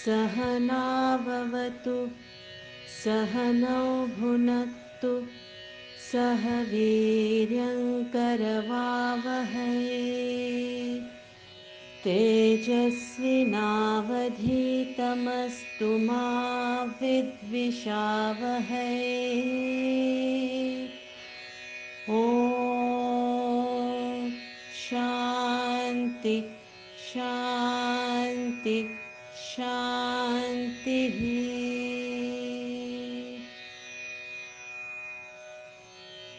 सहनाववतु सहनौ भुनक्तु सह वीर्यङ्करवावहै तेजस्विनावधीतमस्तु मा विद्विषावहै ॐ शान्ति शान्ति शान्तिः.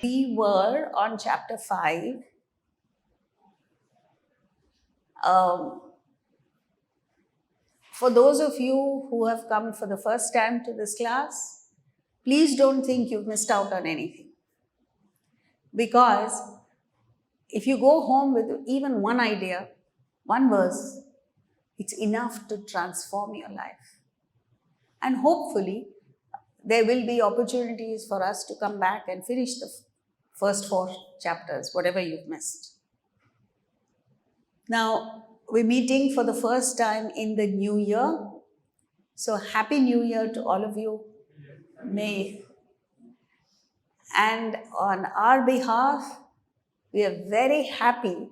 We were on chapter 5. For those of you who have come for the first time to this class, please don't think you've missed out on anything. Because if you go home with even one idea, one verse, it's enough to transform your life. And hopefully, there will be opportunities for us to come back and finish the first 4 chapters, whatever you've missed. Now, we're meeting for the first time in the new year. So, Happy New Year to all of you. May. And on our behalf, we are very happy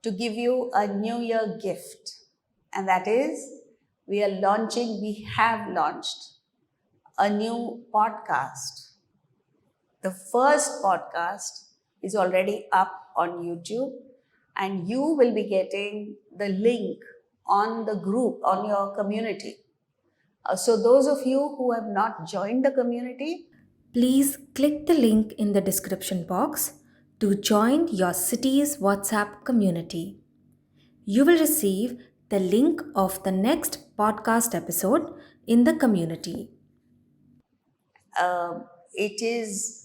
to give you a New Year gift. And that is, we have launched a new podcast. The first podcast is already up on YouTube, and you will be getting the link on the group, on your community. So those of you who have not joined the community, please click the link in the description box to join your city's WhatsApp community. You will receive the link of the next podcast episode in the community. It is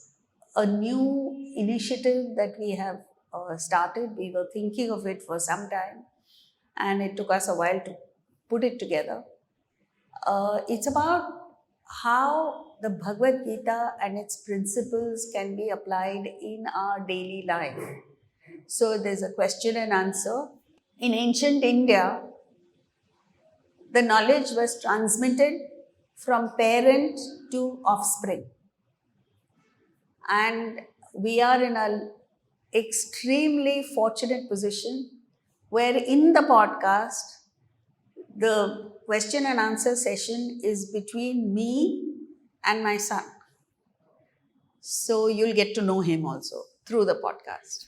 a new initiative that we have started. We were thinking of it for some time, and it took us a while to put it together. It's about how the Bhagavad Gita and its principles can be applied in our daily life. So there's a question and answer. In ancient India, the knowledge was transmitted from parent to offspring. And we are in an extremely fortunate position where in the podcast, the question and answer session is between me and my son. So you'll get to know him also through the podcast.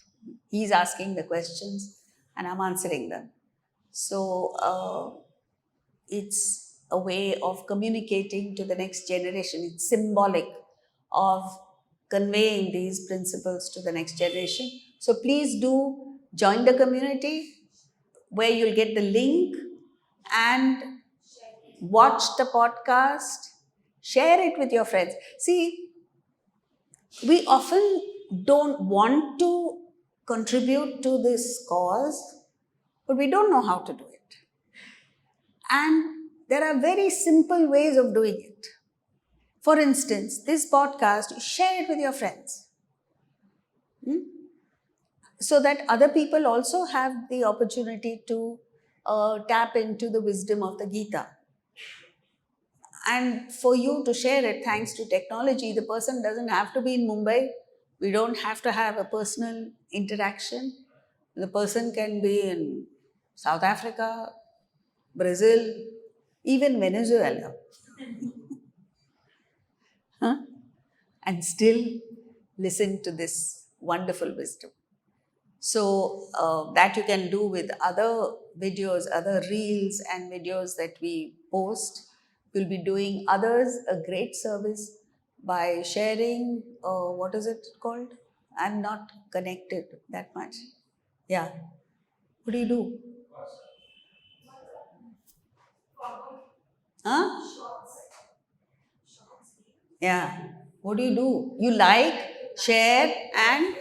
He's asking the questions and I'm answering them. So it's a way of communicating to the next generation. It's symbolic of conveying these principles to the next generation. So please do join the community where you'll get the link and watch the podcast, share it with your friends. See, we often don't want to contribute to this cause, but we don't know how to do it. And there are very simple ways of doing it. For instance, this podcast, share it with your friends. So that other people also have the opportunity to tap into the wisdom of the Gita. And for you to share it, thanks to technology, the person doesn't have to be in Mumbai. We don't have to have a personal interaction. The person can be in South Africa, Brazil, even Venezuela. And still listen to this wonderful wisdom. So that you can do with other videos, other reels and videos that we post. We'll be doing others a great service by sharing, what is it called? I'm not connected that much. Yeah. What do you do? Huh? Yeah. What do you do? You like, share and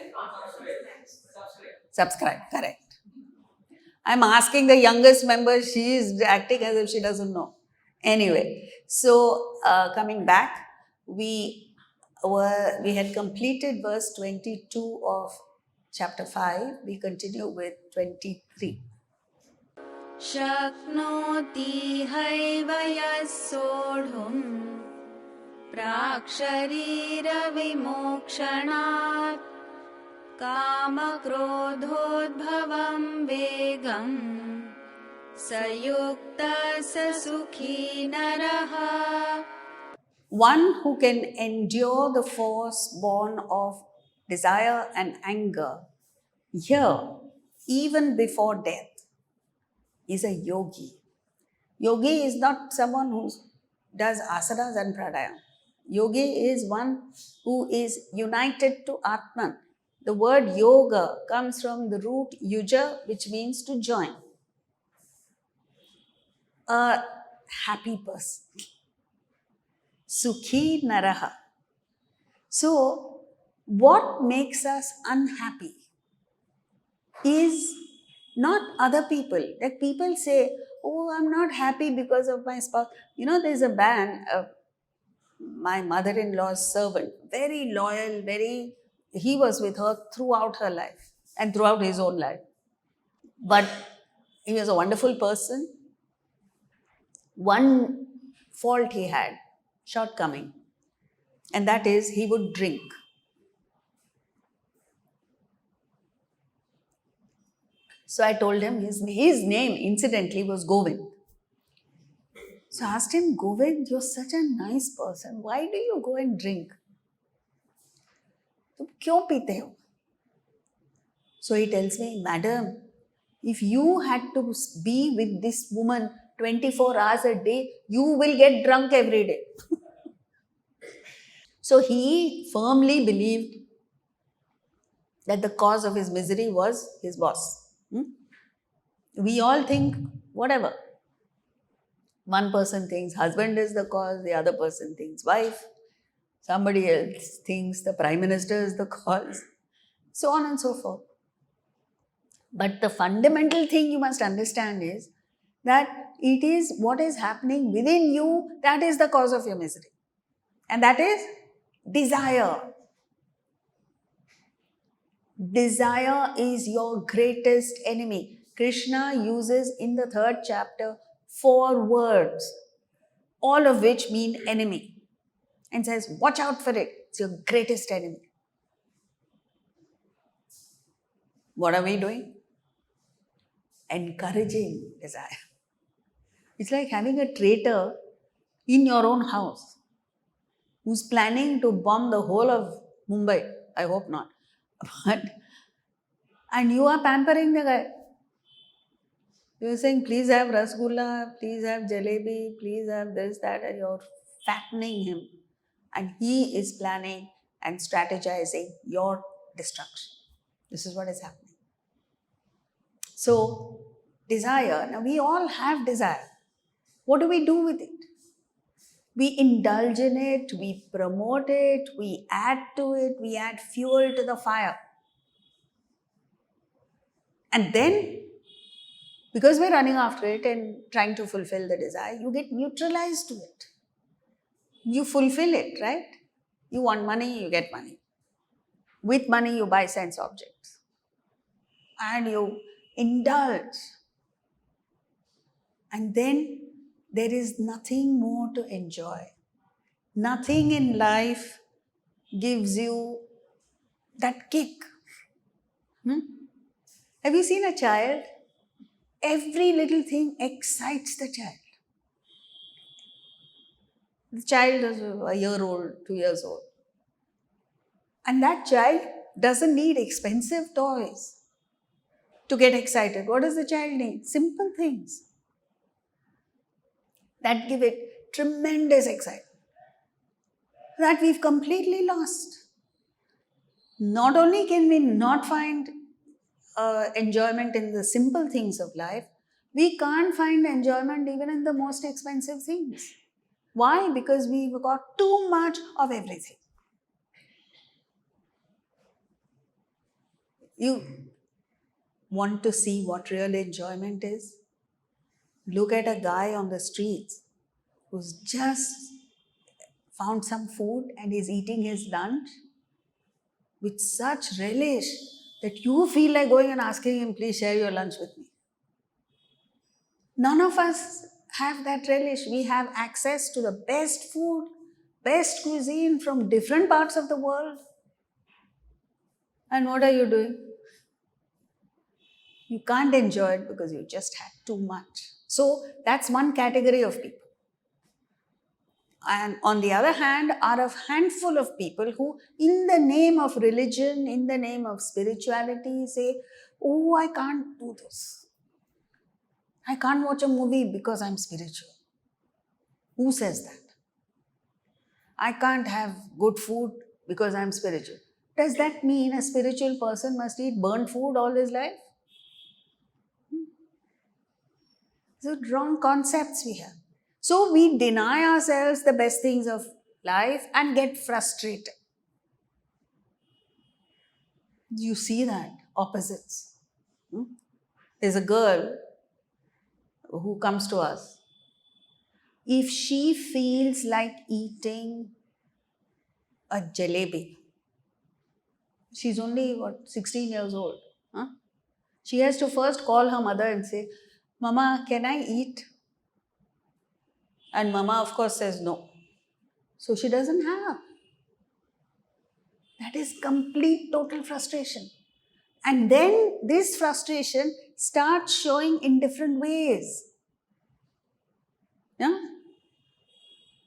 subscribe. Correct. I'm asking the youngest member, she is acting as if she doesn't know. Anyway, so coming back, we had completed verse 22 of chapter 5. We continue with 23. शक्नोति have यः सोढुम् प्राक्शरीरविमोक्षणात् कामक्रोधोद्भवं वेगम् स युक्तः स सुखी नरः. One who can endure the force born of desire and anger here, even before death, is a yogi. Yogi is not someone who does asanas and pranayama. Yogi is one who is united to Atman. The word yoga comes from the root yuja, which means to join. A happy person. Sukhi naraha. So, what makes us unhappy is not other people. Like people say, oh, I'm not happy because of my spouse. You know, there's a man, my mother-in-law's servant, very loyal, he was with her throughout her life and throughout his own life. But he was a wonderful person. One fault he had, shortcoming, and that is he would drink. So I told him his name, incidentally, was Govind. So I asked him, Govind, you're such a nice person. Why do you go and drink? तुम क्यों पीते हो? So he tells me, Madam, if you had to be with this woman 24 hours a day, you will get drunk every day. So he firmly believed that the cause of his misery was his boss. We all think whatever. One person thinks husband is the cause, the other person thinks wife, somebody else thinks the prime minister is the cause, so on and so forth. But the fundamental thing you must understand is that it is what is happening within you that is the cause of your misery. And that is desire. Desire is your greatest enemy. Krishna uses in the 3rd chapter 4 words, all of which mean enemy, and says, watch out for it. It's your greatest enemy. What are we doing? Encouraging desire. It's like having a traitor in your own house who's planning to bomb the whole of Mumbai. I hope not. And you are pampering the guy. You're saying, please have rasgulla, please have jalebi, please have this, that, and you're fattening him. And he is planning and strategizing your destruction. This is what is happening. So, desire. Now, we all have desire. What do we do with it? We indulge in it, we promote it, we add to it, we add fuel to the fire. And then, because we're running after it and trying to fulfill the desire, you get neutralized to it. You fulfill it, right? You want money, you get money. With money, you buy sense objects. And you indulge. And then there is nothing more to enjoy. Nothing in life gives you that kick. Have you seen a child? Every little thing excites the child. The child is a year old, 2 years old. And that child doesn't need expensive toys to get excited. What does the child need? Simple things that give it tremendous excitement. That we've completely lost. Not only can we not find enjoyment in the simple things of life, we can't find enjoyment even in the most expensive things. Why? Because we've got too much of everything. You want to see what real enjoyment is? Look at a guy on the streets who's just found some food and is eating his lunch with such relish that you feel like going and asking him, please share your lunch with me. None of us have that relish. We have access to the best food, best cuisine from different parts of the world. And what are you doing? You can't enjoy it because you just had too much. So that's one category of people. And on the other hand, are a handful of people who, in the name of religion, in the name of spirituality, say, oh, I can't do this. I can't watch a movie because I'm spiritual. Who says that? I can't have good food because I'm spiritual. Does that mean a spiritual person must eat burnt food all his life? So wrong concepts we have. So we deny ourselves the best things of life and get frustrated. You see that, opposites. There's a girl who comes to us. If she feels like eating a jalebi, she's only, 16 years old. She has to first call her mother and say, Mama, can I eat? And Mama, of course, says no. So she doesn't have. That is complete, total frustration. And then this frustration starts showing in different ways. Yeah?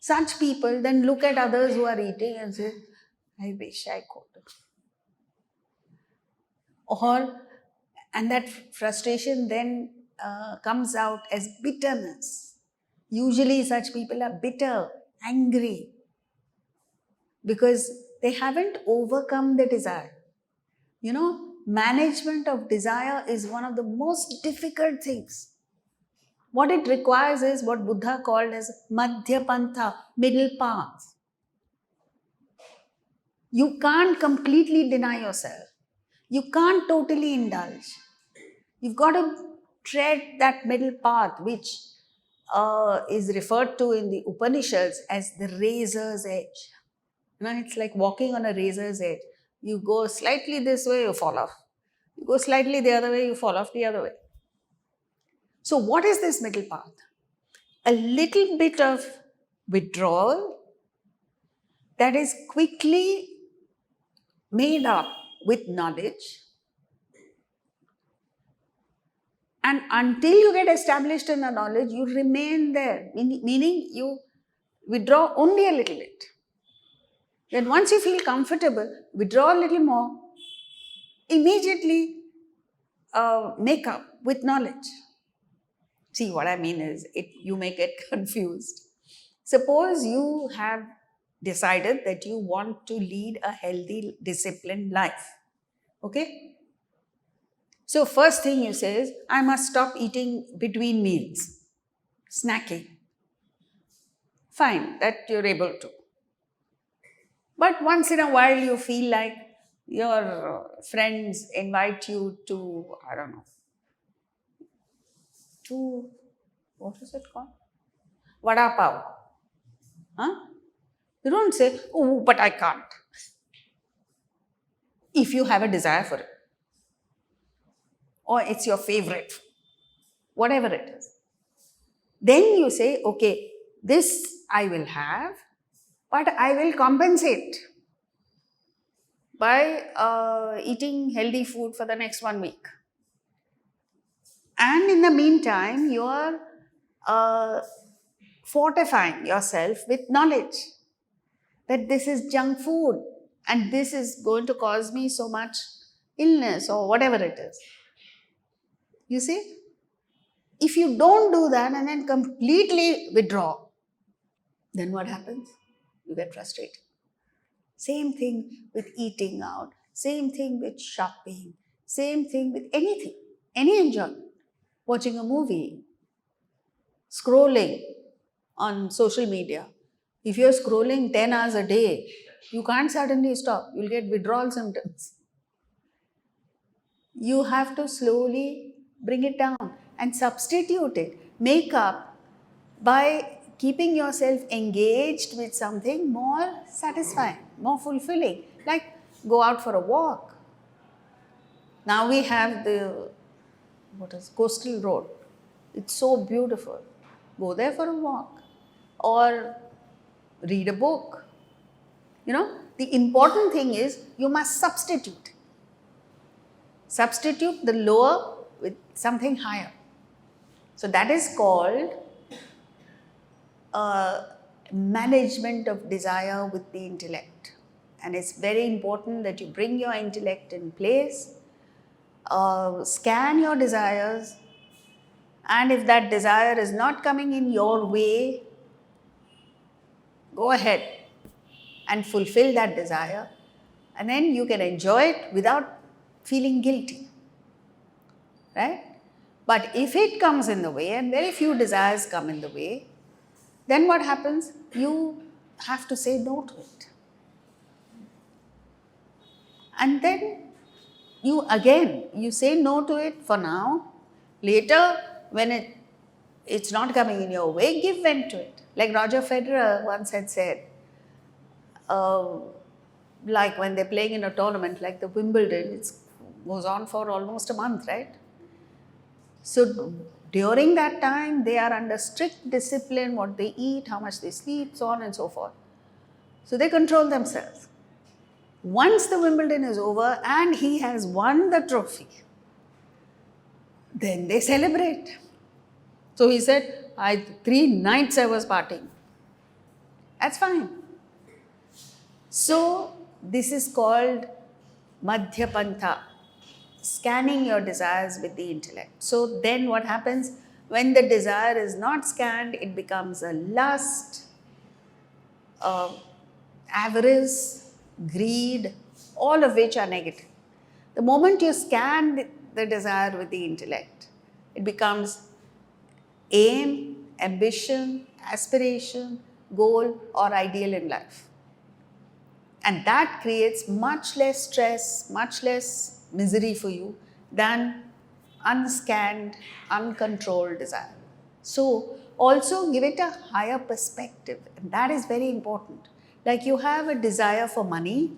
Such people then look at others who are eating and say, I wish I could. And that frustration then comes out as bitterness. Usually such people are bitter, angry, because they haven't overcome the desire. Management of desire is one of the most difficult things. What it requires is what Buddha called as Madhya Pantha, middle path. You can't completely deny yourself. You can't totally indulge. You've got to tread that middle path, which is referred to in the Upanishads as the razor's edge. It's like walking on a razor's edge. You go slightly this way, you fall off. You go slightly the other way, you fall off the other way. So what is this middle path? A little bit of withdrawal that is quickly made up with knowledge. And until you get established in the knowledge, you remain there, meaning you withdraw only a little bit. Then once you feel comfortable, withdraw a little more, immediately make up with knowledge. See, what I mean is, you may get confused. Suppose you have decided that you want to lead a healthy, disciplined life. Okay? So first thing you say is, I must stop eating between meals, snacking. Fine, that you're able to. But once in a while you feel like your friends invite you to, I don't know, to, what is it called? Vada pav. You don't say, oh, but I can't. If you have a desire for it. Or it's your favorite. Whatever it is. Then you say, okay, this I will have, but I will compensate by eating healthy food for the next 1 week. And in the meantime, you are fortifying yourself with knowledge that this is junk food and this is going to cause me so much illness or whatever it is. You see? If you don't do that and then completely withdraw, then what happens? You get frustrated. Same thing with eating out, same thing with shopping, same thing with anything, any enjoyment. Watching a movie, scrolling on social media. If you're scrolling 10 hours a day, you can't suddenly stop. You'll get withdrawal symptoms. You have to slowly bring it down and substitute it. Make up by keeping yourself engaged with something more satisfying, more fulfilling. Like go out for a walk. Now we have the coastal road. It's so beautiful. Go there for a walk or read a book. The important thing is you must substitute. Substitute the lower with something higher. So that is called management of desire with the intellect. And it's very important that you bring your intellect in place, scan your desires, and if that desire is not coming in your way, go ahead and fulfill that desire, and then you can enjoy it without feeling guilty, right? But if it comes in the way, and very few desires come in the way, then what happens? You have to say no to it. And then you say no to it for now. Later, when it's not coming in your way, give vent to it. Like Roger Federer once had said, like when they're playing in a tournament like the Wimbledon, it goes on for almost a month, right? So during that time, they are under strict discipline, what they eat, how much they sleep, so on and so forth. So they control themselves. Once the Wimbledon is over and he has won the trophy, then they celebrate. So he said, 3 nights I was partying. That's fine. So this is called Madhyapantha, scanning your desires with the intellect. So then what happens? When the desire is not scanned, it becomes a lust, avarice, greed, all of which are negative. The moment you scan the desire with the intellect, it becomes aim, ambition, aspiration, goal, or ideal in life. And that creates much less stress, much less misery for you than unscanned, uncontrolled desire. So also give it a higher perspective, and that is very important. Like you have a desire for money,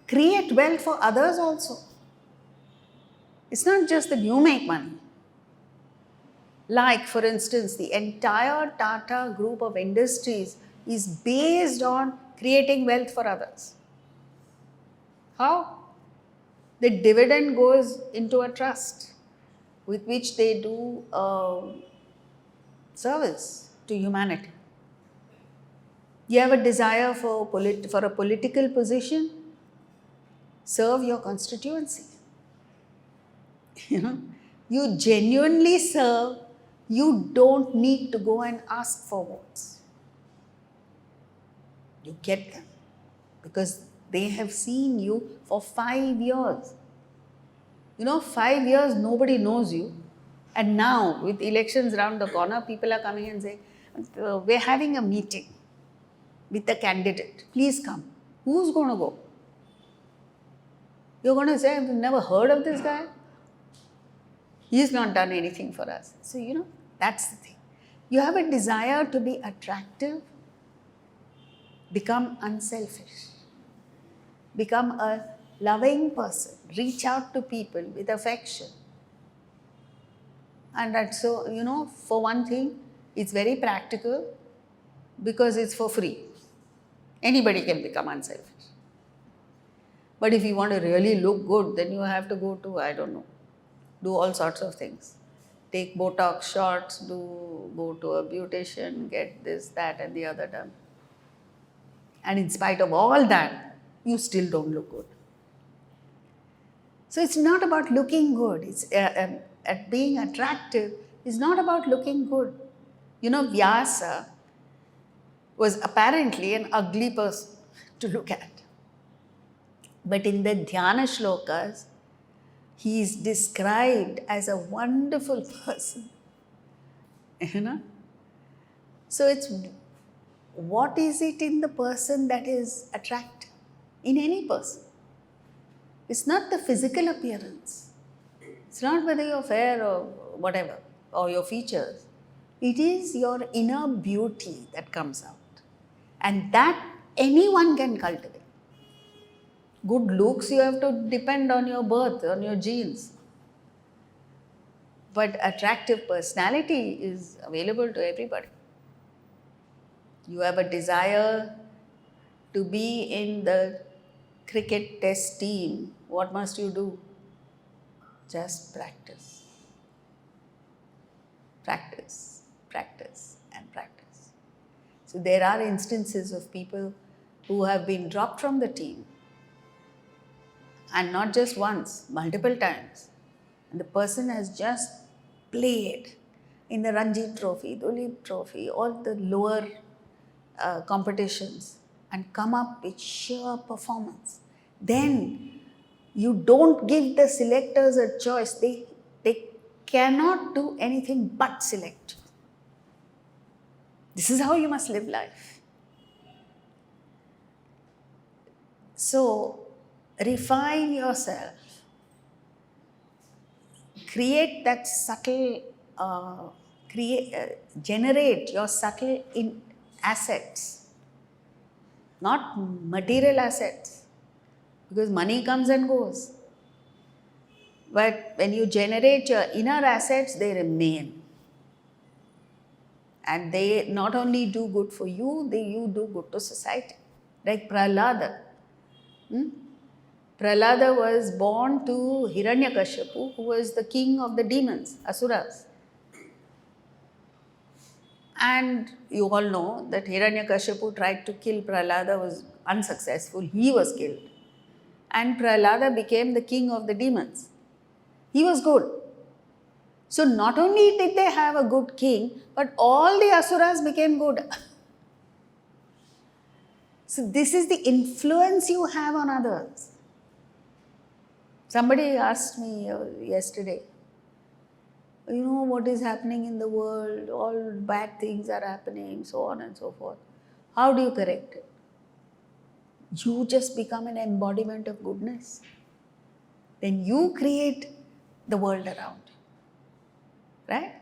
create wealth for others also. It's not just that you make money. Like, for instance, the entire Tata group of industries is based on creating wealth for others. How? The dividend goes into a trust with which they do service to humanity. You have a desire for a political position, serve your constituency. You genuinely serve, you don't need to go and ask for votes. You get them because they have seen you for 5 years. 5 years nobody knows you, and now with elections around the corner, people are coming and saying, we're having a meeting with the candidate, please come. Who's going to go? You're going to say, I've never heard of this guy. He's not done anything for us. So, that's the thing. You have a desire to be attractive, become unselfish. Become a loving person. Reach out to people with affection. And that's so, for one thing, it's very practical because it's for free. Anybody can become unselfish. But if you want to really look good, then you have to go to, do all sorts of things. Take Botox shots, go to a beautician, get this, that and the other done. And in spite of all that, you still don't look good. So it's not about looking good. It's at being attractive is not about looking good. Vyasa was apparently an ugly person to look at. But in the Dhyana shlokas, he is described as a wonderful person. So it's what is it in the person that is attractive? In any person. It's not the physical appearance. It's not whether you're fair or whatever, or your features. It is your inner beauty that comes out. And that anyone can cultivate. Good looks, you have to depend on your birth, on your genes. But attractive personality is available to everybody. You have a desire to be in the cricket test team. What must you do? Just practice. Practice, practice, and practice. So there are instances of people who have been dropped from the team, and not just once, multiple times. And the person has just played in the Ranji Trophy, Duleep Trophy, all the lower competitions, and come up with sheer performance. Then you don't give the selectors a choice. They cannot do anything but select. This is how you must live life. So, refine yourself. Create that subtle, generate your subtle assets, not material assets, because money comes and goes. But when you generate your inner assets, they remain. And they not only do good for you, you do good to society. Like Prahlada. Prahlada was born to Hiranyakashipu, who was the king of the demons, Asuras. And you all know that Hiranyakashipu tried to kill Prahlada, was unsuccessful. He was killed. And Prahlada became the king of the demons. He was good. So not only did they have a good king, but all the Asuras became good. So this is the influence you have on others. Somebody asked me yesterday, you know what is happening in the world, all bad things are happening, so on and so forth. How do you correct it? You just become an embodiment of goodness. Then you create the world around you. Right?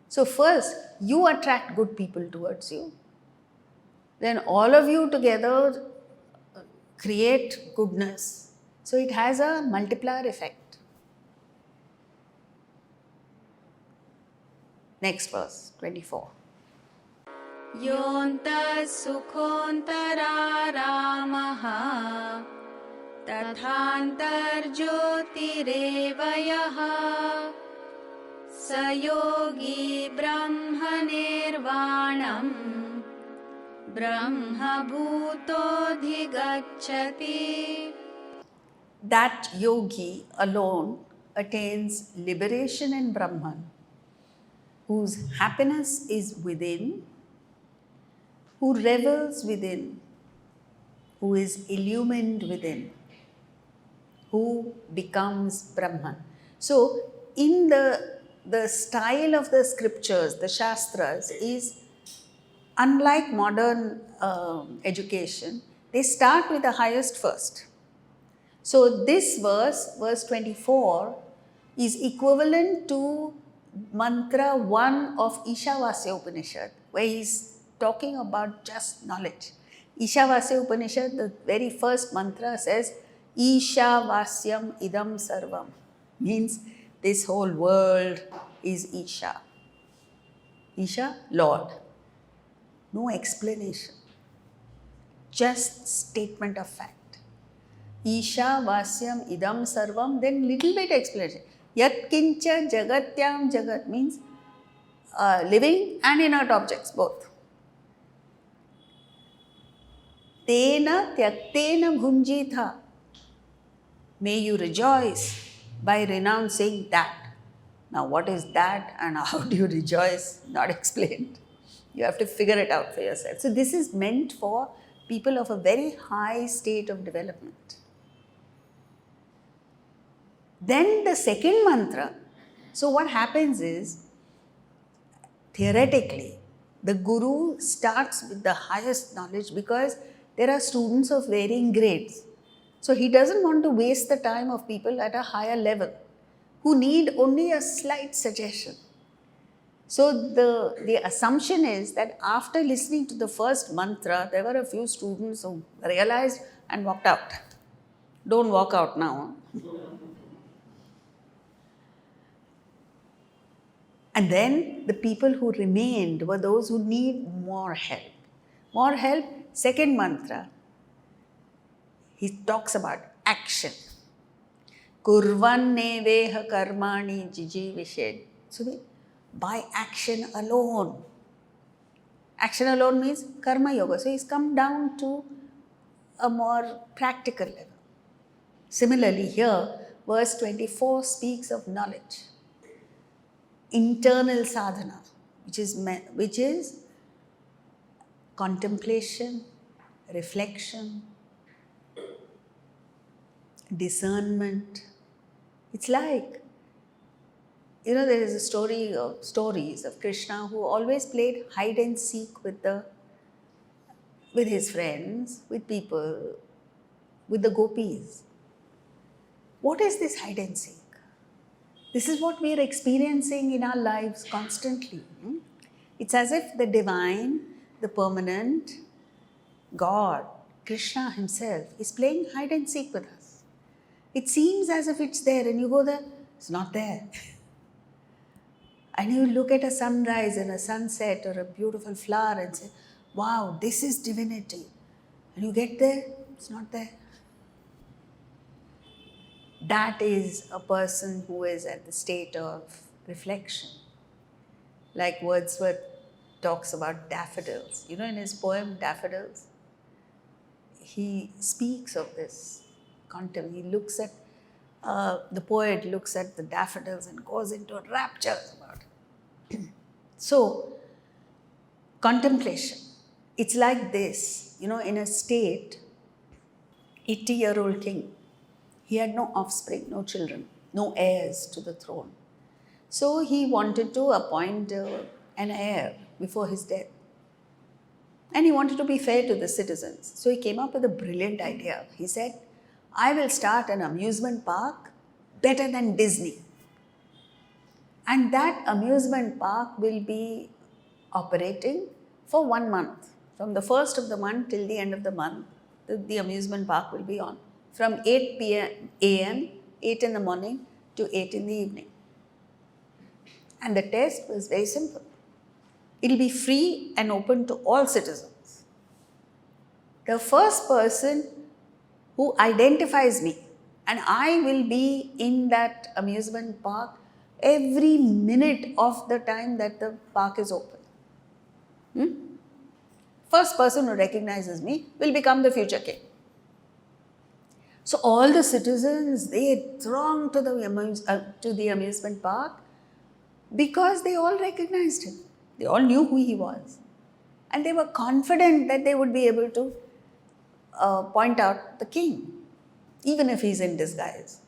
So first, you attract good people towards you. Then all of you together create goodness. So it has a multiplier effect. Next verse, 24. योऽन्तः सुखोऽन्तरारामः तथान्तर्ज्योतिरेव यः स योगी ब्रह्मनिर्वाणम् ब्रह्मभूतोऽधिगच्छति. That yogi alone attains liberation in Brahman, whose happiness is within, who revels within, who is illumined within, who becomes Brahman. So, in the style of the scriptures, the Shastras, is unlike modern education, they start with the highest first. So this verse 24, is equivalent to mantra 1 of Ishavasya Upanishad, where he's talking about just knowledge. Ishavasya Upanishad, the very first mantra says, Ishavasyam idam sarvam, means this whole world is Isha. Isha, Lord. No explanation, just statement of fact. Isha Vasyam Idam Sarvam, then little bit explanation. Yat Kincha Jagatyam Jagat means living and inert objects, both. Tena Tyaktena Bhunjitha. May you rejoice by renouncing that. Now, what is that and how do you rejoice? Not explained. You have to figure it out for yourself. So, this is meant for people of a very high state of development. Then the second mantra, so what happens is, theoretically, the guru starts with the highest knowledge because there are students of varying grades. So he doesn't want to waste the time of people at a higher level who need only a slight suggestion. So the assumption is that after listening to the first mantra, there were a few students who realized and walked out. Don't walk out now. And then the people who remained were those who need more help. More help, second mantra, he talks about action. Kurvanneveha karmani jijivished. So by action alone. Action alone means karma yoga. So he's come down to a more practical level. Similarly, here, verse 24 speaks of knowledge, internal sadhana, which is contemplation, reflection, discernment. It's like, there is a stories of Krishna who always played hide and seek with his friends, with people, with the gopis. What is this hide and seek? This is what we are experiencing in our lives constantly. It's as if the divine, the permanent, God, Krishna himself is playing hide and seek with us. It seems as if it's there and you go there, it's not there. And you look at a sunrise and a sunset or a beautiful flower and say, wow, this is divinity. And you get there, it's not there. That is a person who is at the state of reflection. Like Wordsworth talks about daffodils. In his poem Daffodils, he speaks of this contempt. He looks at, the poet looks at the daffodils and goes into raptures about it. So, contemplation. It's like this, in a state, 80-year-old king. He had no offspring, no children, no heirs to the throne. So he wanted to appoint an heir before his death. And he wanted to be fair to the citizens. So he came up with a brilliant idea. He said, I will start an amusement park better than Disney. And that amusement park will be operating for 1 month. From the first of the month till the end of the month, the amusement park will be on. From 8 a.m., 8 in the morning to 8 in the evening. And the test was very simple. It will be free and open to all citizens. The first person who identifies me, and I will be in that amusement park every minute of the time that the park is open. First person who recognizes me will become the future king. So all the citizens, they thronged to the amusement park because they all recognized him. They all knew who he was. And they were confident that they would be able to point out the king, even if he's in disguise.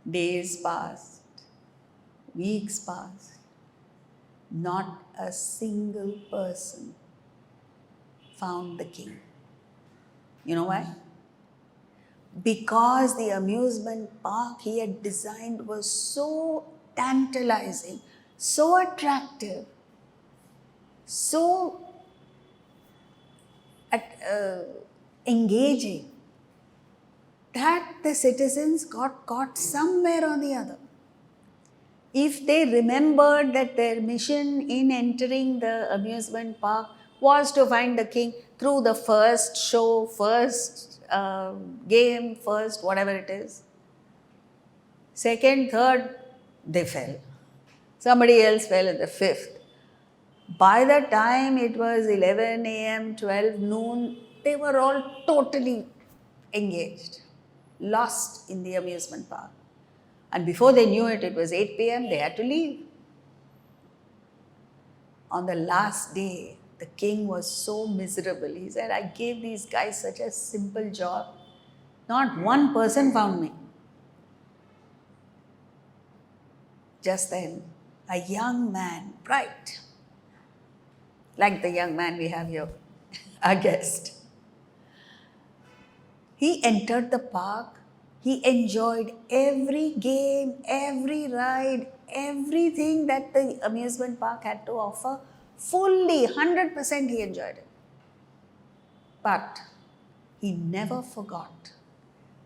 Days passed, weeks passed. Not a single person found the king. You know why? Because the amusement park he had designed was so tantalizing, so attractive, so engaging, that the citizens got caught somewhere or the other. If they remembered that their mission in entering the amusement park was to find the king through the first show, first game, first whatever it is. Second, third, they fell. Somebody else fell at the fifth. By the time it was 11 a.m., 12 noon, they were all totally engaged, lost in the amusement park. And before they knew it, it was 8 p.m., they had to leave. On the last day, the king was so miserable. He said, I gave these guys such a simple job. Not one person found me. Just then, a young man, bright, like the young man we have here, our guest. He entered the park. He enjoyed every game, every ride, everything that the amusement park had to offer. Fully, 100% he enjoyed it. But he never forgot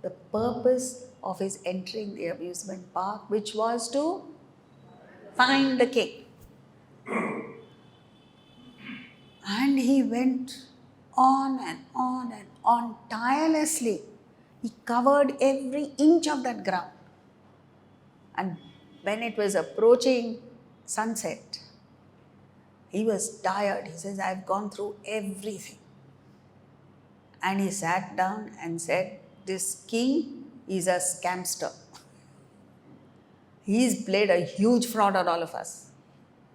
the purpose of his entering the amusement park, which was to find the king. And he went on and on and on tirelessly. He covered every inch of that ground. And when it was approaching sunset, he was tired. He says, I've gone through everything. And he sat down and said, this king is a scamster. He's played a huge fraud on all of us.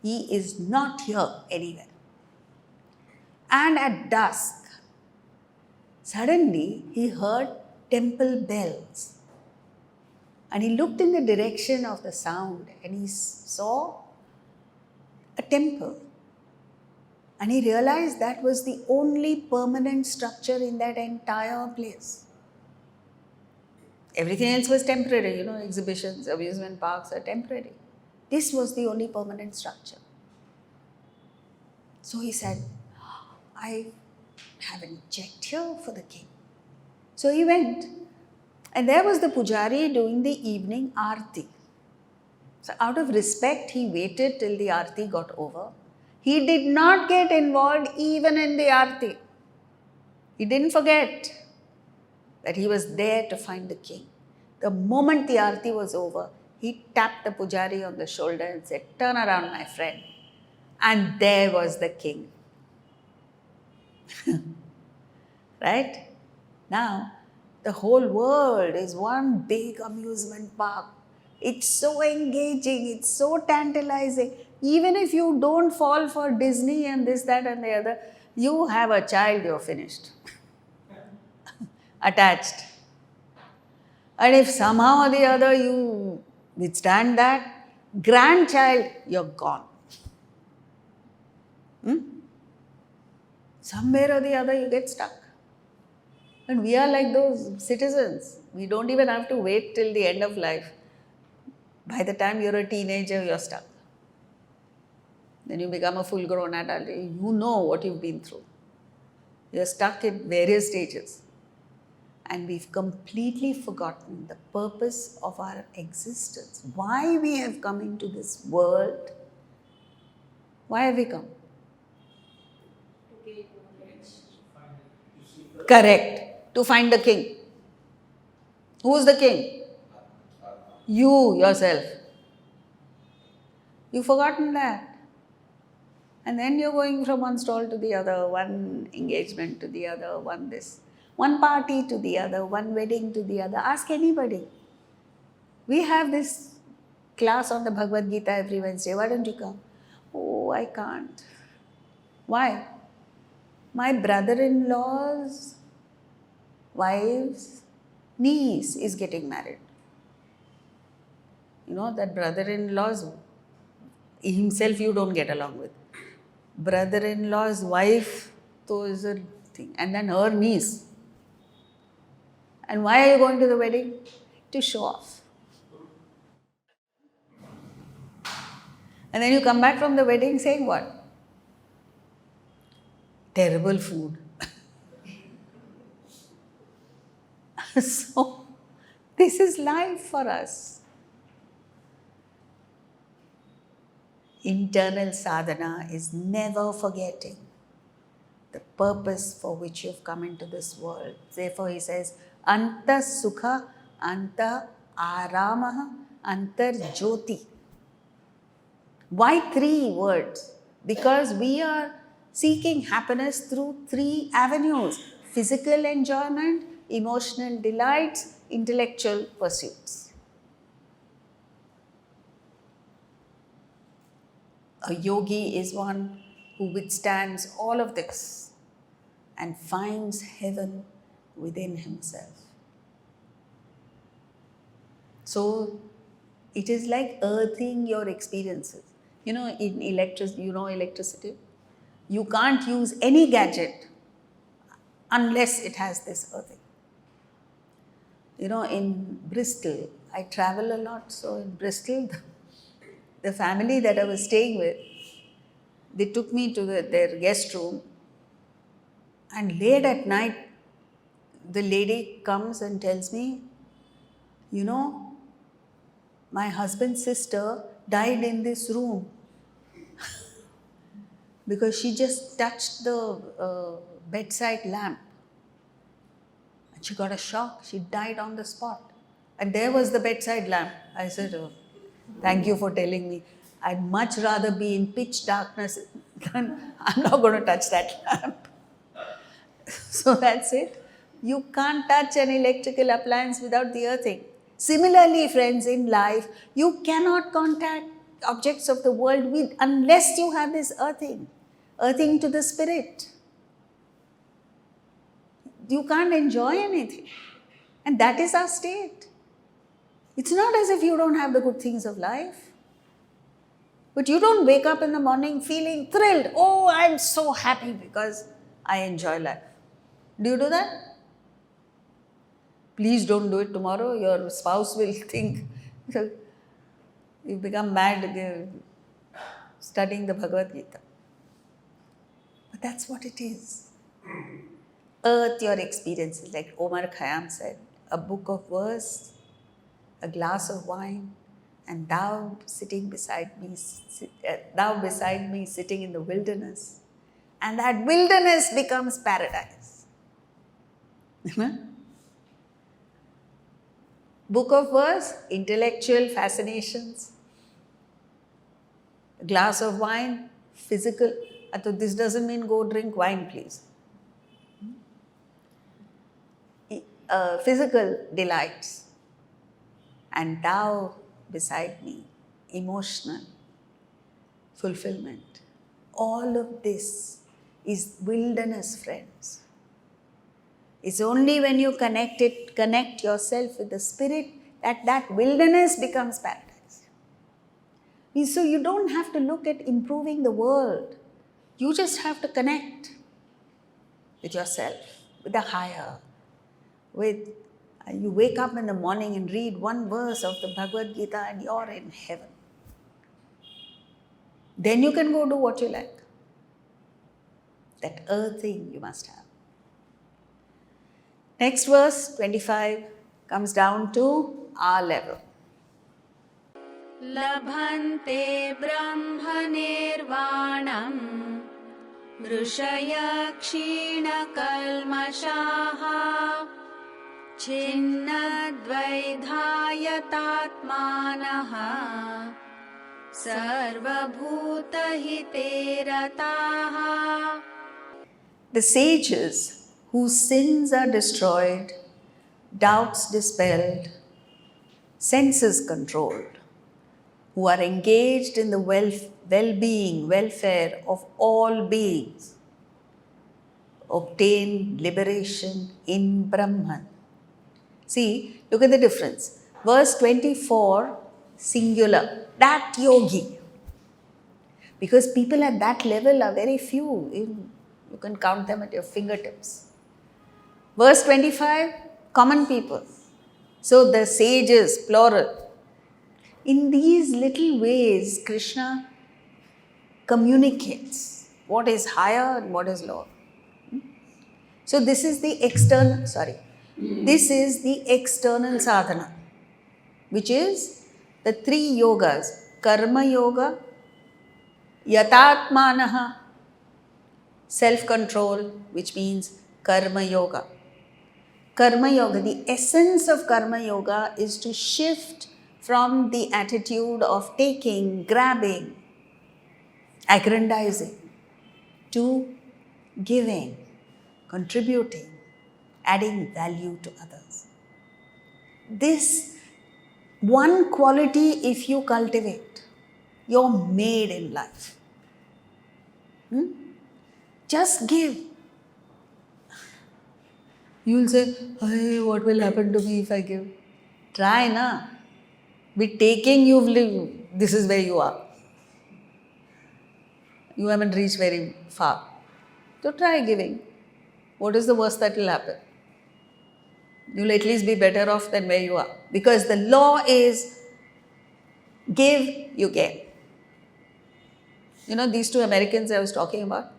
He is not here anywhere. And at dusk, suddenly he heard temple bells. And he looked in the direction of the sound and he saw a temple. And he realized that was the only permanent structure in that entire place. Everything else was temporary, exhibitions, amusement parks are temporary. This was the only permanent structure. So he said, I haven't checked here for the king. So he went. And there was the pujari doing the evening aarti. So out of respect, he waited till the aarti got over. He did not get involved even in the aarti. He didn't forget that he was there to find the king. The moment the aarti was over, he tapped the pujari on the shoulder and said, turn around, my friend. And there was the king. Right? Now, the whole world is one big amusement park. It's so engaging, it's so tantalizing. Even if you don't fall for Disney and this, that and the other, you have a child, you're finished. Attached. And if somehow or the other you withstand that, grandchild, you're gone. Somewhere or the other you get stuck. And we are like those citizens. We don't even have to wait till the end of life. By the time you're a teenager, you're stuck. Then you become a full-grown adult. You know what you've been through. You're stuck in various stages. And we've completely forgotten the purpose of our existence. Why we have come into this world. Why have we come? Correct. To find the king. Who's the king? You yourself. You've forgotten that. And then you're going from one stall to the other, one engagement to the other, one this. One party to the other, one wedding to the other. Ask anybody. We have this class on the Bhagavad Gita every Wednesday. Why don't you come? Oh, I can't. Why? My brother-in-law's wife's niece is getting married. That brother-in-law's himself you don't get along with. Brother-in-law's wife, so is a thing. And then her niece. And why are you going to the wedding? To show off. And then you come back from the wedding saying what? Terrible food. So, this is life for us. Internal sadhana is never forgetting the purpose for which you've come into this world. Therefore, he says, Anta Sukha, Anta Aramaha, Antar Jyoti. Why 3 words? Because we are seeking happiness through 3 avenues: physical enjoyment, emotional delights, intellectual pursuits. A yogi is one who withstands all of this and finds heaven within himself. So, it is like earthing your experiences. In electricity, you can't use any gadget unless it has this earthing. In Bristol, I travel a lot, so in Bristol, the family that I was staying with, they took me to their guest room, and late at night, the lady comes and tells me, You know, my husband's sister died in this room because she just touched the bedside lamp. And she got a shock. She died on the spot. And there was the bedside lamp. I said, oh, thank you for telling me. I'd much rather be in pitch darkness than I'm not going to touch that lamp. So that's it. You can't touch an electrical appliance without the earthing. Similarly, friends, in life, you cannot contact objects of the world unless you have this earthing to the spirit. You can't enjoy anything. And that is our state. It's not as if you don't have the good things of life. But you don't wake up in the morning feeling thrilled. Oh, I'm so happy because I enjoy life. Do you do that? Please don't do it tomorrow. Your spouse will think you become mad studying the Bhagavad Gita. But that's what it is. Earth your experiences, like Omar Khayyam said, a book of verse, a glass of wine, and thou beside me sitting in the wilderness. And that wilderness becomes paradise. Book of verse, intellectual fascinations. A glass of wine, physical. This doesn't mean go drink wine, please. Physical delights. And thou beside me, emotional fulfillment. All of this is wilderness, friends. It's only when you connect yourself with the spirit that wilderness becomes paradise. So you don't have to look at improving the world. You just have to connect with yourself, with the higher, you wake up in the morning and read one verse of the Bhagavad Gita and you're in heaven. Then you can go do what you like. That earthing you must have. Next verse, 25, comes down to our level. लभन्ते ब्रह्मनिर्वाणम् ऋषयः क्षीणकल्मषाः छिन्नद्वैधायतात्मानः सर्वभूतहिते रताः. The sages whose sins are destroyed, doubts dispelled, senses controlled, who are engaged in the well-being, welfare of all beings, obtain liberation in Brahman. See, look at the difference. Verse 24, singular, that yogi. Because people at that level are very few. You can count them at your fingertips. Verse 25, common people. So the sages, plural. In these little ways, Krishna communicates what is higher and what is lower. So this is the external sadhana, which is the three yogas, karma yoga, yatatmanaha, self-control, which means karma yoga. Karma yoga, the essence of karma yoga is to shift from the attitude of taking, grabbing, aggrandizing, to giving, contributing, adding value to others. This one quality, if you cultivate, you're made in life. Just give. You'll say, hey, what will happen to me if I give? Try, na. With taking, you've lived. This is where you are. You haven't reached very far. So try giving. What is the worst that will happen? You'll at least be better off than where you are. Because the law is give, you get. You know, these two Americans I was talking about,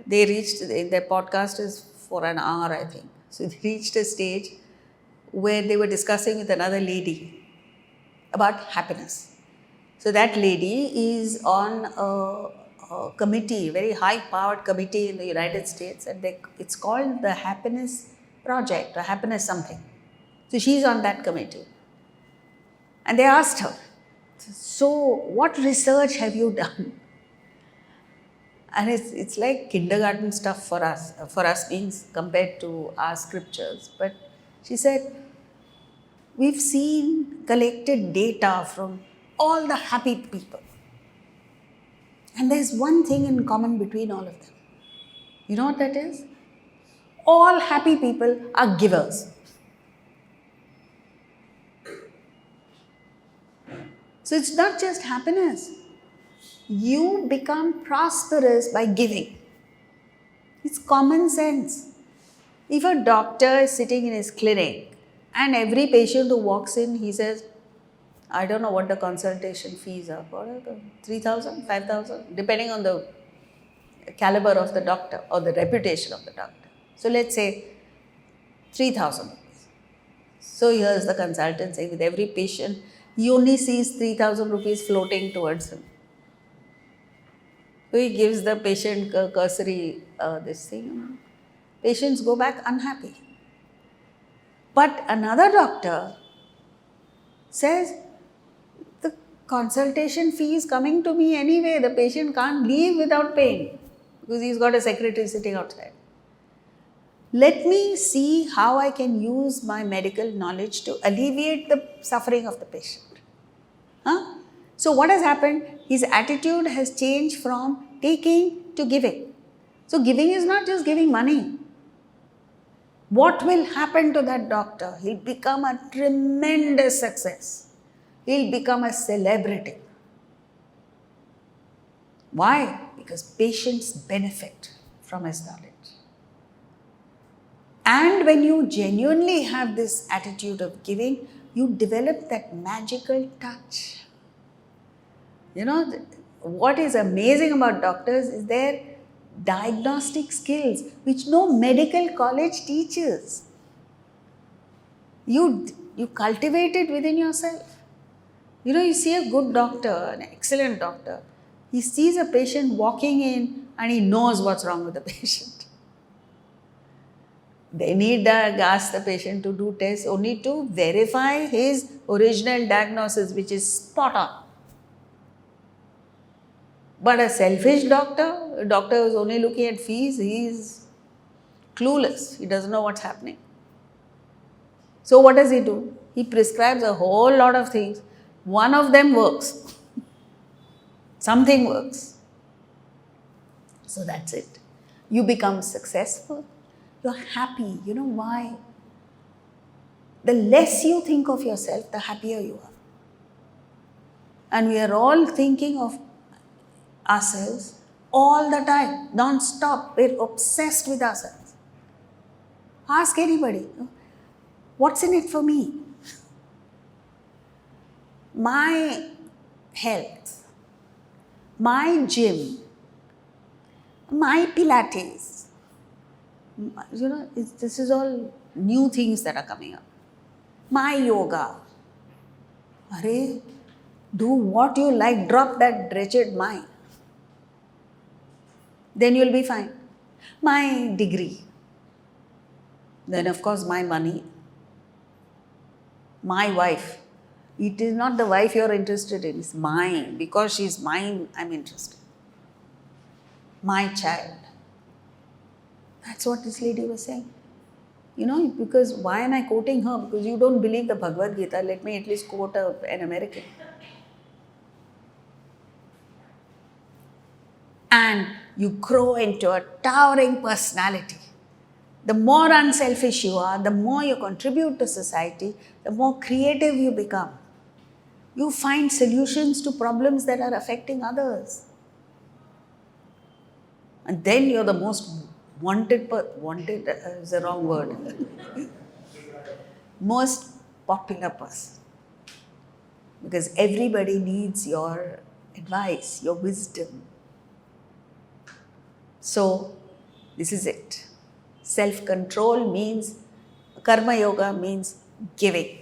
they reached, their podcast is for an hour, I think. So they reached a stage where they were discussing with another lady about happiness. So that lady is on a committee, very high-powered committee in the United States, and it's called the Happiness Project or Happiness something. So she's on that committee. And they asked her, so what research have you done? And it's like kindergarten stuff for us means compared to our scriptures. But she said, we've collected data from all the happy people. And there's one thing in common between all of them. You know what that is? All happy people are givers. So it's not just happiness. You become prosperous by giving. It's common sense. If a doctor is sitting in his clinic and every patient who walks in, he says, I don't know what the consultation fees are, 3,000, 5,000, depending on the caliber of the doctor or the reputation of the doctor. So let's say 3,000 rupees. So here's the consultant saying with every patient, he only sees 3,000 rupees floating towards him. So he gives the patient cursory this thing. Patients go back unhappy. But another doctor says, the consultation fee is coming to me anyway. The patient can't leave without paying because he's got a secretary sitting outside. Let me see how I can use my medical knowledge to alleviate the suffering of the patient. So what has happened? His attitude has changed from taking to giving. So giving is not just giving money. What will happen to that doctor? He'll become a tremendous success. He'll become a celebrity. Why? Because patients benefit from his knowledge. And when you genuinely have this attitude of giving, you develop that magical touch. You know, what is amazing about doctors is their diagnostic skills, which no medical college teaches. You cultivate it within yourself. You know, you see a good doctor, an excellent doctor, he sees a patient walking in and he knows what's wrong with the patient. They need to ask the patient to do tests only to verify his original diagnosis, which is spot on. But a selfish doctor, a doctor who's only looking at fees, he's clueless. He doesn't know what's happening. So what does he do? He prescribes a whole lot of things. One of them works. Something works. So that's it. You become successful. You're happy. You know why? The less you think of yourself, the happier you are. And we are all thinking of ourselves all the time, non-stop. We're obsessed with ourselves. Ask anybody, what's in it for me? My health, my gym, my Pilates. You know, this is all new things that are coming up. My yoga. Arey, do what you like, drop that wretched mind. Then you'll be fine. My degree. Then of course my money. My wife. It is not the wife you're interested in, it's mine. Because she's mine, I'm interested. My child. That's what this lady was saying. You know, because why am I quoting her? Because you don't believe the Bhagavad Gita, let me at least quote an American. And you grow into a towering personality. The more unselfish you are, the more you contribute to society, the more creative you become. You find solutions to problems that are affecting others. And then you're the most wanted is the wrong word. Most popular person. Because everybody needs your advice, your wisdom. So, this is it. Self-control means, karma yoga means giving.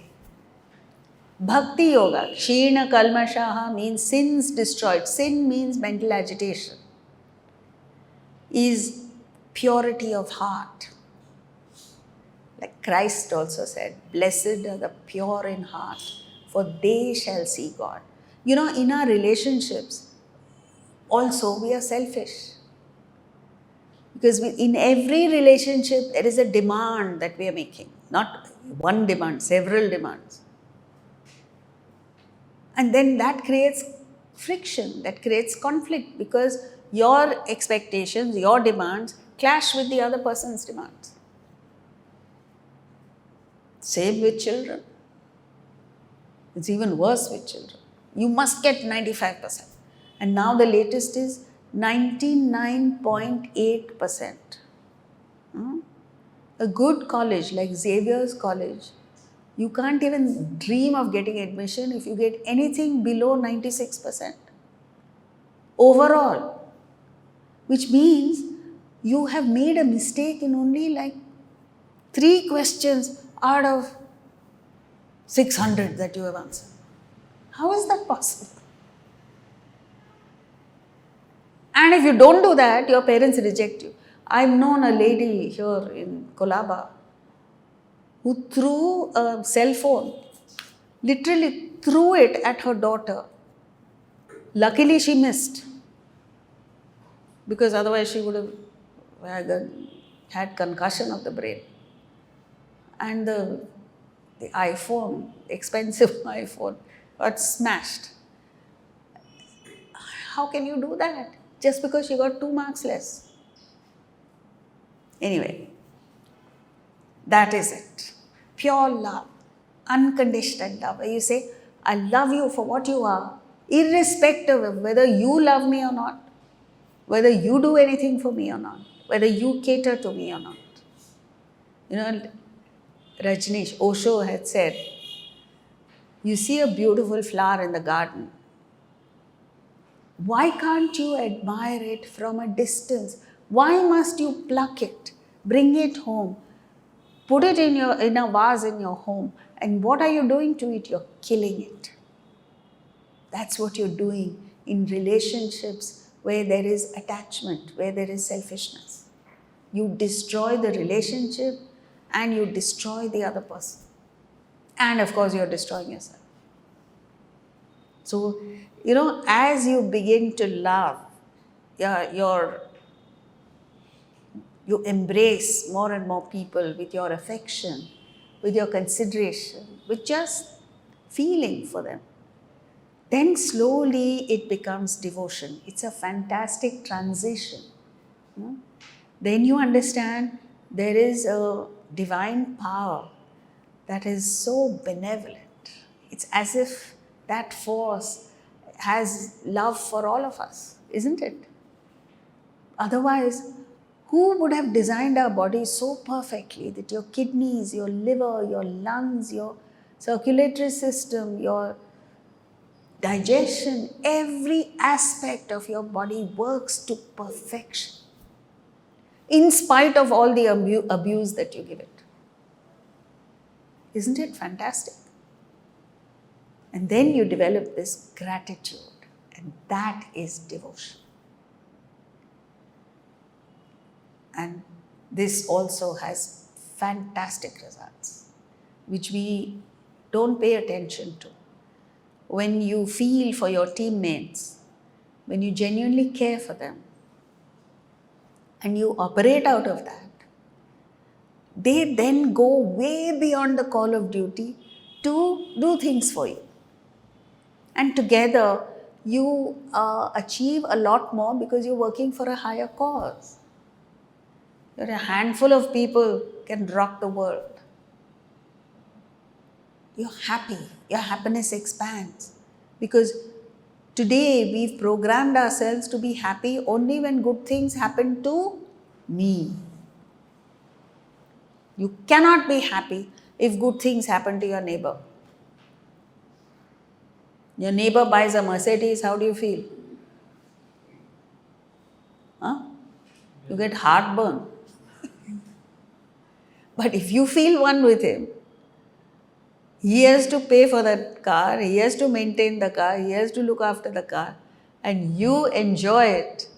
Bhakti yoga, Kshina Kalmashaha means sins destroyed. Sin means mental agitation. Is purity of heart. Like Christ also said, blessed are the pure in heart, for they shall see God. You know, in our relationships, also we are selfish. Because in every relationship, there is a demand that we are making. Not one demand, several demands. And then that creates friction, that creates conflict, because your expectations, your demands clash with the other person's demands. Same with children. It's even worse with children. You must get 95%. And now the latest is 99.8%. A good college like Xavier's College, you can't even dream of getting admission if you get anything below 96% overall, which means you have made a mistake in only like 3 questions out of 600 that you have answered. How is that possible? And if you don't do that, your parents reject you. I've known a lady here in Kolaba who threw a cell phone, literally threw it at her daughter. Luckily, she missed, because otherwise she would have had concussion of the brain. And the iPhone, expensive iPhone, got smashed. How can you do that? Just because she got 2 marks less. Anyway, that is it. Pure love, unconditional love. Where you say, I love you for what you are, irrespective of whether you love me or not, whether you do anything for me or not, whether you cater to me or not. You know, Rajneesh, Osho had said, you see a beautiful flower in the garden. Why can't you admire it from a distance? Why must you pluck it, bring it home, put it in a vase in your home? And what are you doing to it? You're killing it. That's what you're doing in relationships where there is attachment, where there is selfishness. You destroy the relationship and you destroy the other person. And of course, you're destroying yourself. So, you know, as you begin to love, you embrace more and more people with your affection, with your consideration, with just feeling for them. Then slowly it becomes devotion. It's a fantastic transition. Then you understand there is a divine power that is so benevolent. It's as if that force has love for all of us, isn't it? Otherwise, who would have designed our bodies so perfectly that your kidneys, your liver, your lungs, your circulatory system, your digestion, every aspect of your body works to perfection, in spite of all the abuse that you give it? Isn't it fantastic? And then you develop this gratitude, and that is devotion. And this also has fantastic results, which we don't pay attention to. When you feel for your teammates, when you genuinely care for them, and you operate out of that, they then go way beyond the call of duty to do things for you. And together, you achieve a lot more because you're working for a higher cause. You're a handful of people can rock the world. You're happy. Your happiness expands. Because today we've programmed ourselves to be happy only when good things happen to me. You cannot be happy if good things happen to your neighbor. Your neighbor buys a Mercedes, how do you feel? You get heartburn. But if you feel one with him, He has to pay for that car, he has to maintain the car, he has to look after the car, and you enjoy it.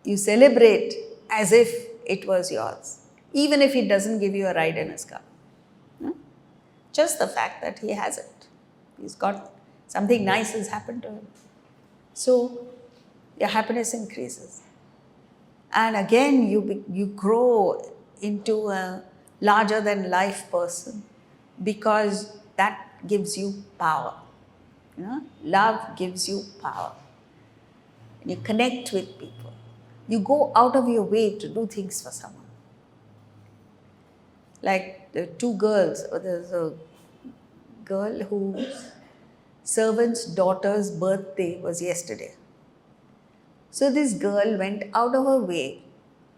You celebrate as if it was yours, even if he doesn't give you a ride in his car. Hmm? Just the fact that he has it. He's got something nice has happened to him. So your happiness increases. And again, you grow into a larger than life person because that gives you power. You know? Love gives you power. You connect with people. You go out of your way to do things for someone. Like the two girls, or there's a girl whose servant's daughter's birthday was yesterday. So this girl went out of her way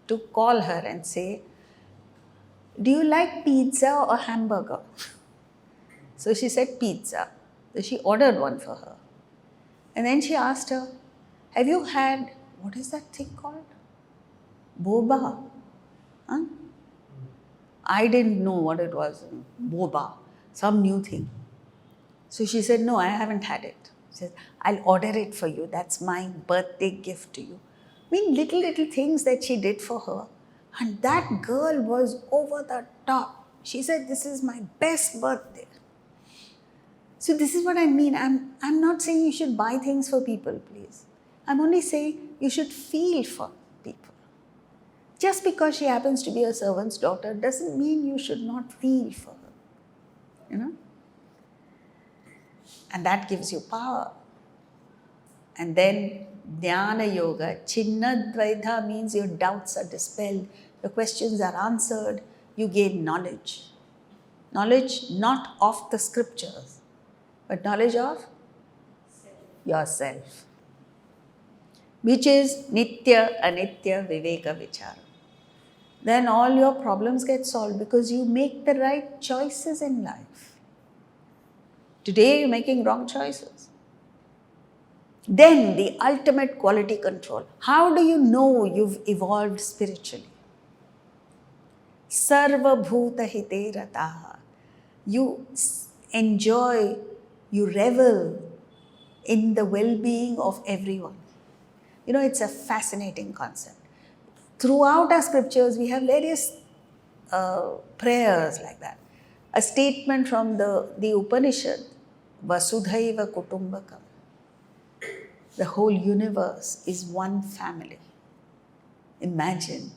to call her and say, "Do you like pizza or hamburger?" So she said pizza. So she ordered one for her. And then she asked her, "Have you had, what is that thing called? Boba?" Huh? I didn't know what it was. Boba, some new thing. So she said, "No, I haven't had it." She said, "I'll order it for you. That's my birthday gift to you." I mean, little things that she did for her. And that girl was over the top. She said, "This is my best birthday." So this is what I mean. I'm not saying you should buy things for people, please. I'm only saying you should feel for people. Just because she happens to be a servant's daughter doesn't mean you should not feel for her. You know? And that gives you power. And then Dhyana Yoga, Chinnadvaidha means your doubts are dispelled, your questions are answered, you gain knowledge. Knowledge not of the scriptures, but knowledge of yourself, which is Nitya Anitya Viveka Vichara. Then all your problems get solved because you make the right choices in life. Today you're making wrong choices. Then the ultimate quality control. How do you know you've evolved spiritually? Sarva bhuta hite rataha. You enjoy, you revel in the well-being of everyone. You know, it's a fascinating concept. Throughout our scriptures, we have various prayers like that. A statement from the Upanishad, Vasudhaiva Kutumbakam. The whole universe is one family. Imagine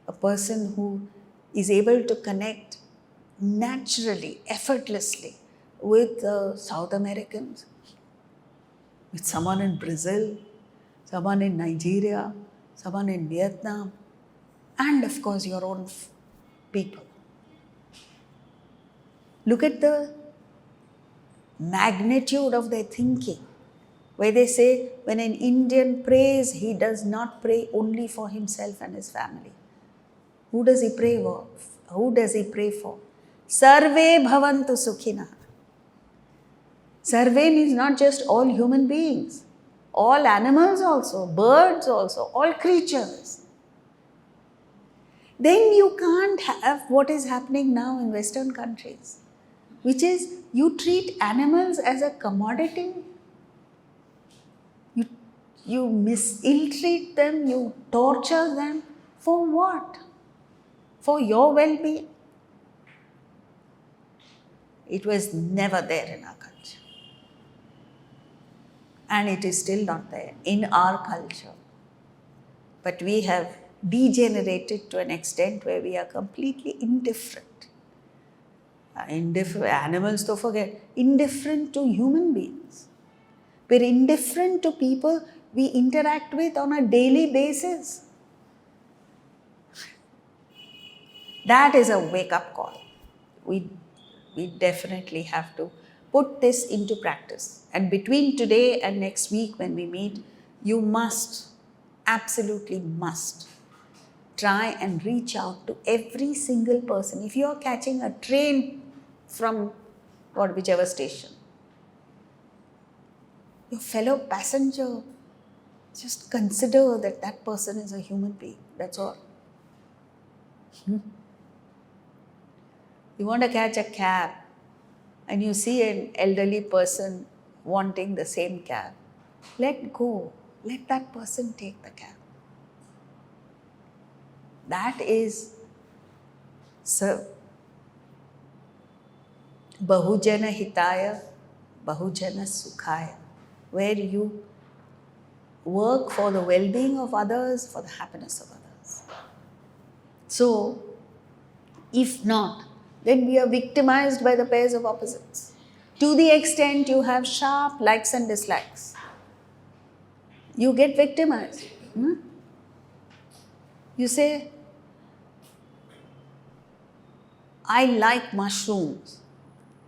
a person who is able to connect naturally, effortlessly with South Americans, with someone in Brazil, someone in Nigeria, someone in Vietnam, and of course your own people. Look at the magnitude of their thinking, where they say when an Indian prays, he does not pray only for himself and his family. Who does he pray for? Who does he pray for? Sarve bhavantu sukhina. Sarve means not just all human beings, all animals also, birds also, all creatures. Then you can't have what is happening now in Western countries, which is you treat animals as a commodity. You ill-treat them, you torture them. For what? For your well-being. It was never there in our culture. And it is still not there in our culture. But we have degenerated to an extent where we are completely indifferent. Animals, to forget, indifferent to human beings. We're indifferent to people we interact with on a daily basis. That is a wake-up call. We definitely have to put this into practice. And between today and next week when we meet, you must, absolutely must, try and reach out to every single person. If you are catching a train from whichever station, your fellow passenger, just consider that that person is a human being. That's all. You want to catch a cab, and you see an elderly person wanting the same cab, let go. Let that person take the cab. That is Bahujana Hitaya, Bahujana Sukhaya, where you work for the well-being of others, for the happiness of others. So, if not, then we are victimized by the pairs of opposites. To the extent you have sharp likes and dislikes, you get victimized. You say, I like mushrooms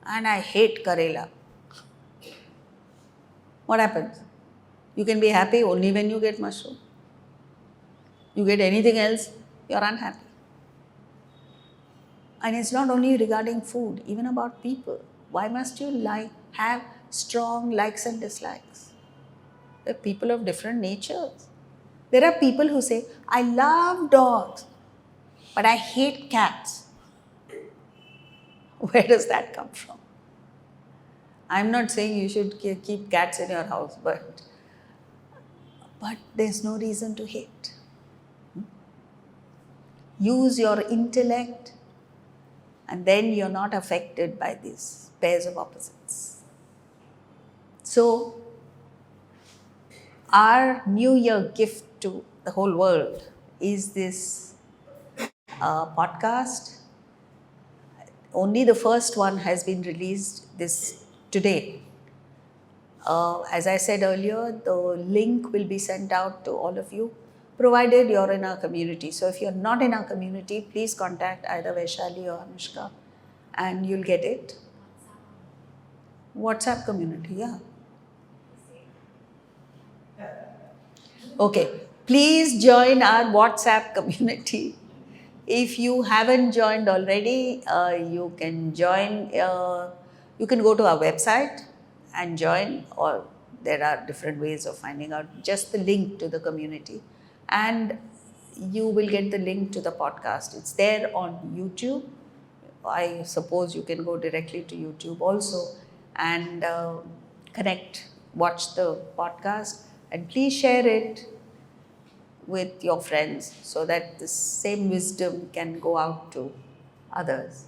and I hate Karela. What happens? You can be happy only when you get mushroom. You get anything else, you're unhappy. And it's not only regarding food, even about people. Why must you have strong likes and dislikes? There are people of different natures. There are people who say, I love dogs, but I hate cats. Where does that come from? I'm not saying you should keep cats in your house, but there's no reason to hate. Use your intellect, and then you're not affected by these pairs of opposites. So, our New Year gift to the whole world is this podcast. Only the first one has been released today. As I said earlier, the link will be sent out to all of you, provided you're in our community. So if you're not in our community, please contact either Vaishali or Anushka and you'll get it. WhatsApp community, yeah. Okay, please join our WhatsApp community. If you haven't joined already, you can join. You can go to our website and join, or there are different ways of finding out just the link to the community, and you will get the link to the podcast. It's there on YouTube. I suppose you can go directly to YouTube also and watch the podcast, and please share it with your friends so that the same wisdom can go out to others.